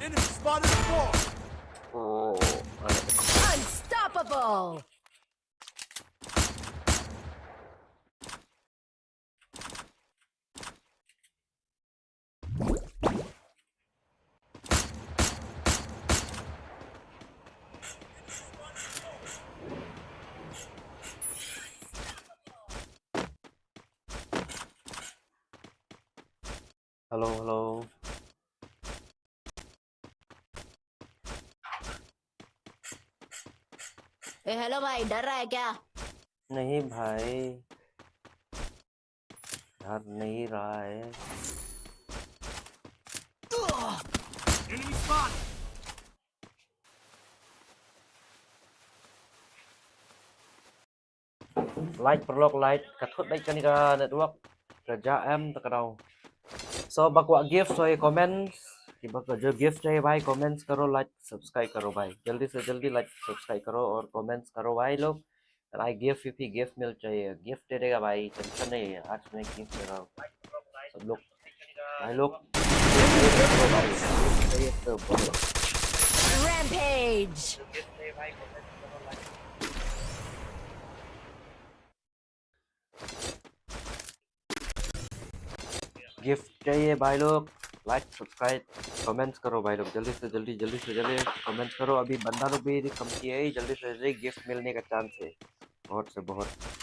Enemy spotted at 4. Oh, Unstoppable! hello, hello. Hello भाई डर रहा है क्या? नहीं भाई, डर नहीं रहा है. Enemy spotted. Like perlok like kathut baik kan ka network kerja tak đâu. So bakwa gift so comments कि बक जो गिफ्ट चाहिए भाई कमेंट्स करो लाइक सब्सक्राइब करो भाई जल्दी से जल्दी लाइक सब्सक्राइब करो और कमेंट्स करो भाई लोग आई गिफ्ट भी गिफ्ट मिल चाहिए गिफ्ट दे देगा भाई टेंशन नहीं है आज मैं गिफ्ट दे रहा हूँ सब लोग भाई लोग चाहिए तो बोलो Rampage! गिफ्ट चाहिए भाई लोग लाइक सब्सक्राइब कमेंट्स करो भाई लोग जल्दी से जल्दी कमेंट्स करो अभी बंदा लोग भी कम किए ही जल्दी से जल्दी गिफ्ट मिलने का चांस है बहुत से बहुत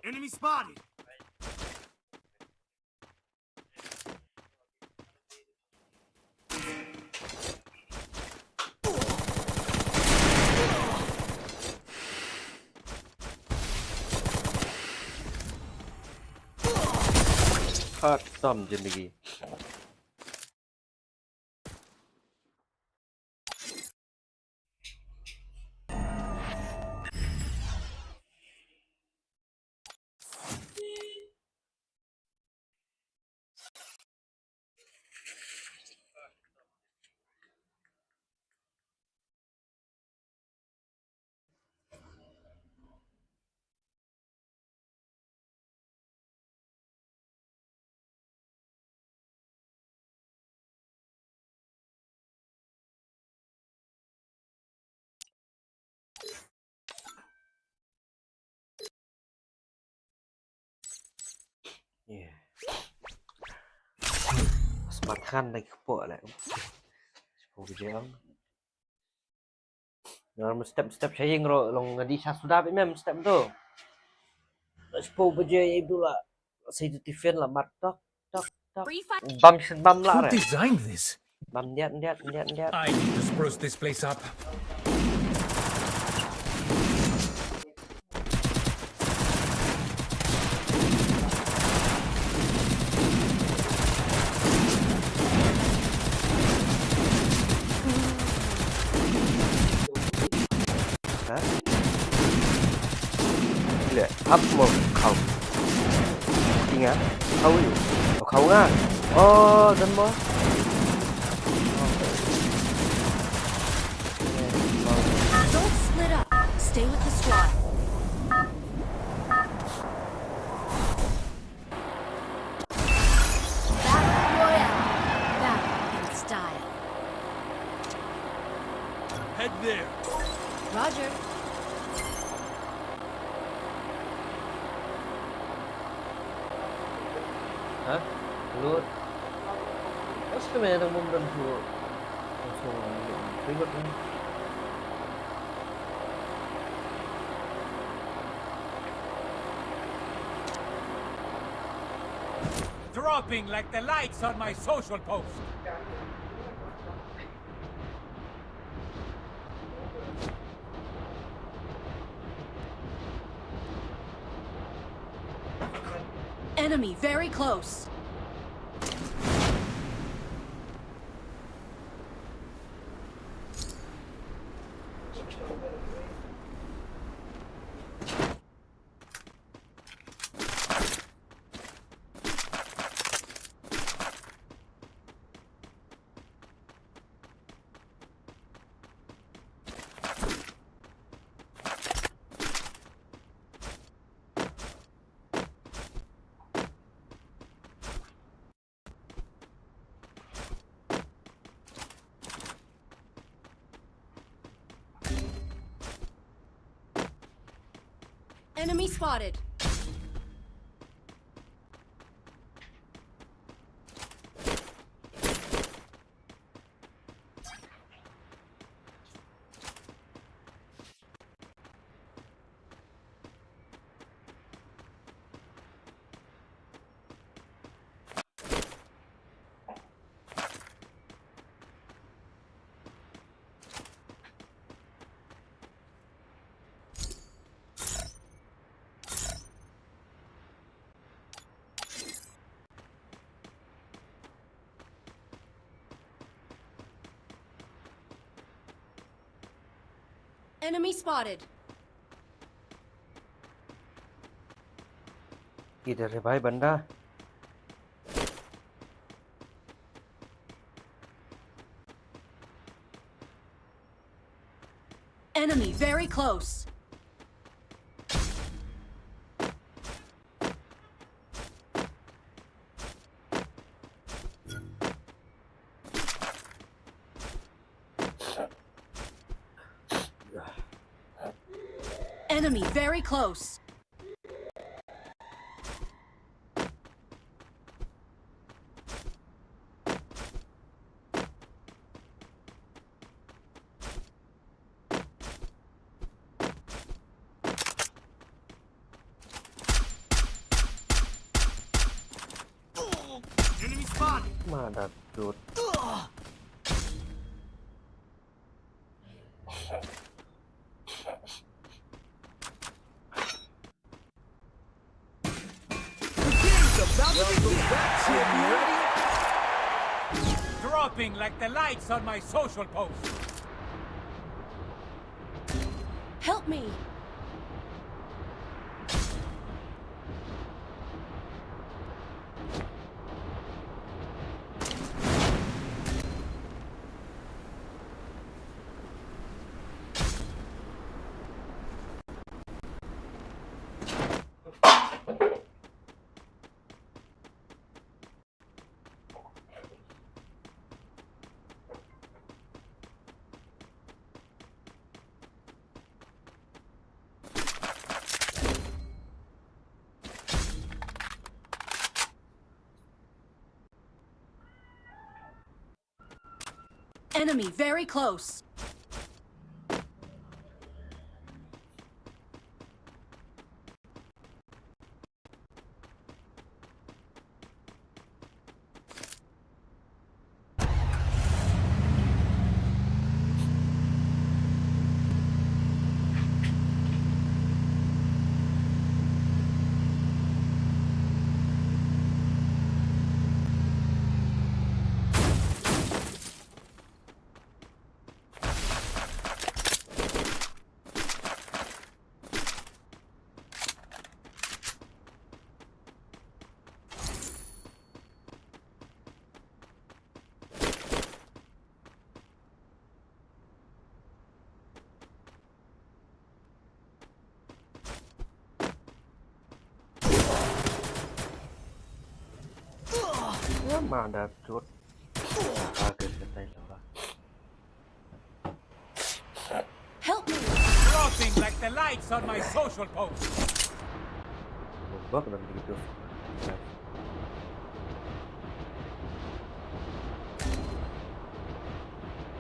Enemy spotted. खत्म जिंदगी makan lagi kepok lah Pujang Normal step saya ngro long ngadi sa sudah mem step tu Spo beje itu lah saya tu tifen lah mat tok bam lah Who designed this? bam lihat I need to spruce this place up. hả lihat up một khẩu gì ngã khẩu gì khẩu á dân bó Don't split up. Stay with the squad. Battle Royale. Battle in style. Head there. Roger. hả luôn cái này đang mông đần thua thấy vật Dropping like the likes on my social post. Enemy very close. Enemy spotted. Enemy spotted. किधर है भाई बंदा? Enemy very close. Enemy very close. Enemy spotted! Mana dude. Dropping like the lights on my social post. Help me. Enemy very close. Mana dude. Kaget katanya salah. Help me. Dropping like the lights on my social post. Gua kena begitu.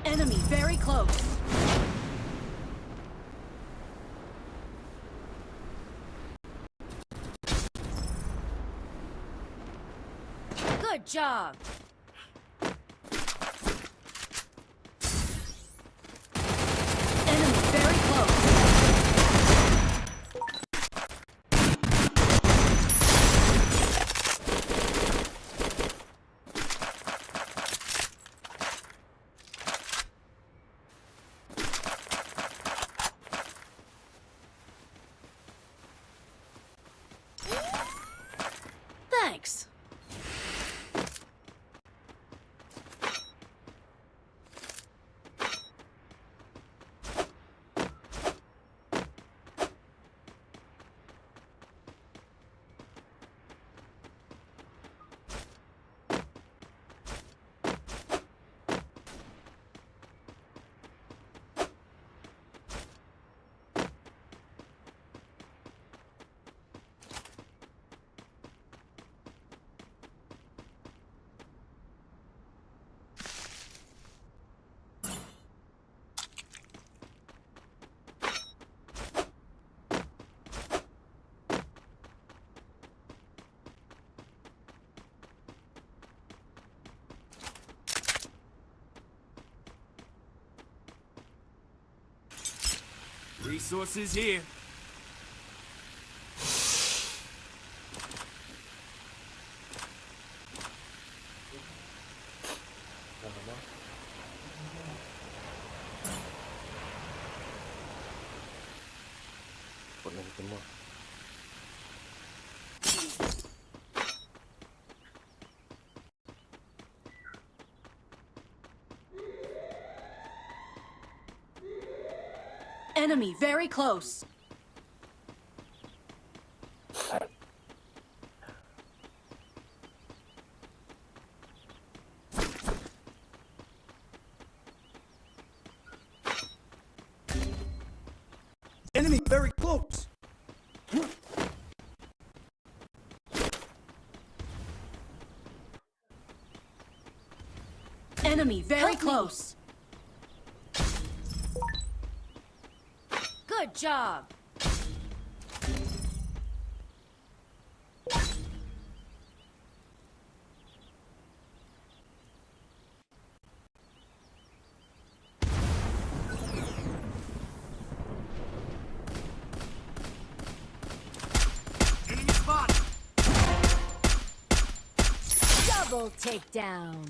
Enemy very close. Good job. Enemy very close. Thanks. Resources here. Kok lagi semua. Enemy very close. Enemy very close. Enemy very close. Good job. Enemy spotted. Double takedown.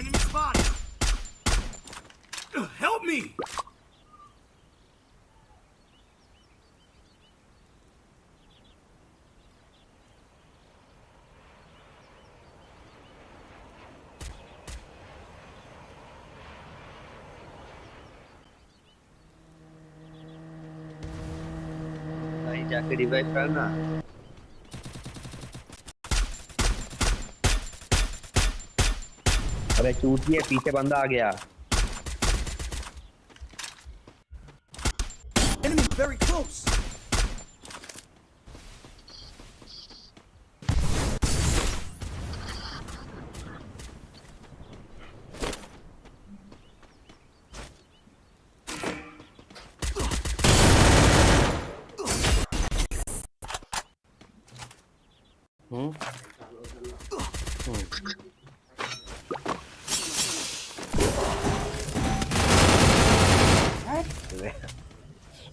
Enemy spotted. Help me. भाई जाके revive करना। अरे चूतिए पीछे बंदा आ गया। Enemy very close.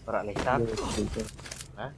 Berat letak. Betul. Hah?